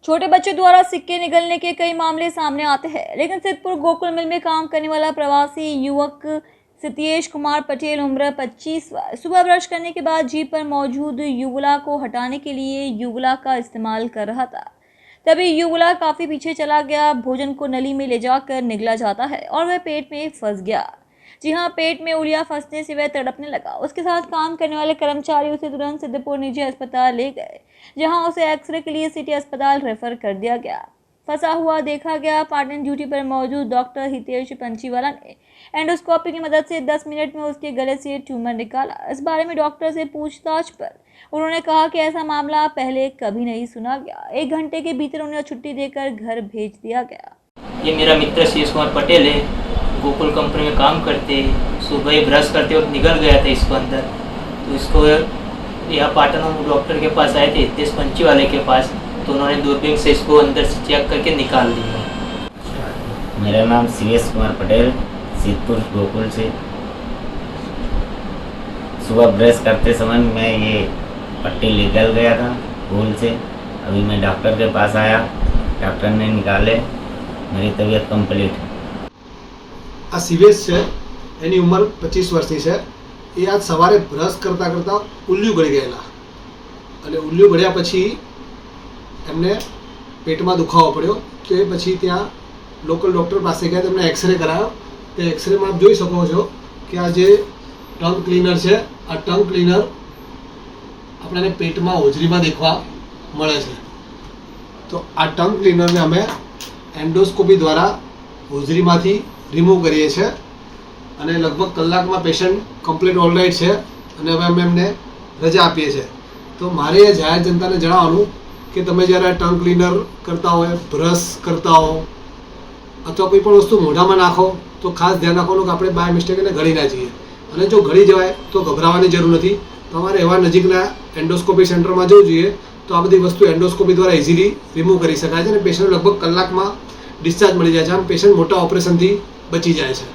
छोटे बच्चों द्वारा सिक्के निगलने के कई मामले सामने आते हैं, लेकिन सिद्धपुर गोकुल मिल में काम करने वाला प्रवासी युवक सितेश कुमार पटेल उम्र 25 सुबह ब्रश करने के बाद जीप पर मौजूद युगला को हटाने के लिए युगला का इस्तेमाल कर रहा था। तभी युगला काफ़ी पीछे चला गया। भोजन को नली में ले जाकर निगला जाता है और वह पेट में फंस गया। जी हाँ, पेट में उलिया फंसने से वह तड़पने लगा। उसके साथ काम करने वाले कर्मचारी उसे तुरंत सिद्धपुर निजी अस्पताल ले गए, जहां उसे एक्सरे के लिए सिटी अस्पताल रेफर कर दिया गया। फंसा हुआ देखा गया। पार्टनर ड्यूटी पर मौजूद डॉक्टर हितेश पंचीवाला ने एंडोस्कोपी की मदद से 10 मिनट में उसके गले से ट्यूमर निकाला। इस बारे में डॉक्टर से पूछताछ पर उन्होंने कहा कि ऐसा मामला पहले कभी नहीं सुना गया। 1 घंटे के भीतर उन्हें छुट्टी देकर घर भेज दिया गया। ये मेरा मित्र सितेश कुमार पटेल है, गोकुल कंपनी में काम करते हैं। सुबह ही ब्रश करते वक्त निकल गया था इसको अंदर, तो इसको यहाँ पाटन डॉक्टर के पास आए थे, हितेश पंचीवाले के पास, तो उन्होंने दूरबीन से इसको अंदर से चेक करके निकाल दिया। मेरा नाम सितेश कुमार पटेल, सिद्धपुर गोकुल से। सुबह ब्रश करते समय मैं ये पट्टी निकल गया था भूल से। अभी मैं डॉक्टर के पास आया, डॉक्टर ने निकाले, मेरी तबीयत कम्प्लीट है। आ सिवेश है, एनी उम्र 25 वर्षની છે। એ આજ સવારે બ્રશ કરતાં કરતાં ઉલ્યું ગળી ગયેલા અને ઉલ્યું ગળ્યા પછી એમને પેટમાં દુખાવો પડ્યો। તો એ પછી ત્યાં લોકલ ડૉક્ટર પાસે ગયા, તેમને એક્સરે કરાવ્યો। તે એક્સરેમાં આપ જોઈ શકો છો કે આ જે ટંગ ક્લીનર છે, આ ટંગ ક્લીનર આપણને પેટમાં હોજરીમાં દેખવા મળે છે। તો આ ટંગ ક્લીનરને અમે એન્ડોસ્કોપી દ્વારા હોજરીમાંથી रिमूव करिए छे અને લગભગ કલાકમાં પેશન્ટ કમ્પ્લીટ ઓલરાઇટ છે અને હવે અમે એમને રજા આપીએ છીએ। તો મારે જાહેર જનતાને જણાવવાનું કે તમે જ્યારે ટંગ ક્લીનર કરતા હોય, બ્રશ કરતા હો અથવા કોઈ પણ વસ્તુ મોઢામાં નાખો તો ખાસ ધ્યાન રાખવાનું કે આપણે બાય મિસ્ટેક એને ગળી ના જઈએ। અને જો ગળી જવાય તો ગભરાવાની જરૂર નથી। તમારે એવા નજીકના એન્ડોસ્કોપી સેન્ટરમાં જવું જોઈએ, તો આ બધી વસ્તુ એન્ડોસ્કોપી દ્વારા ઇઝીલી રિમૂવ કરી શકાય છે અને પેશન્ટ લગભગ કલાકમાં ડિસ્ચાર્જ મળી જાય છે। આમ પેશન્ટ મોટા ઓપરેશનથી બચી જાય છે।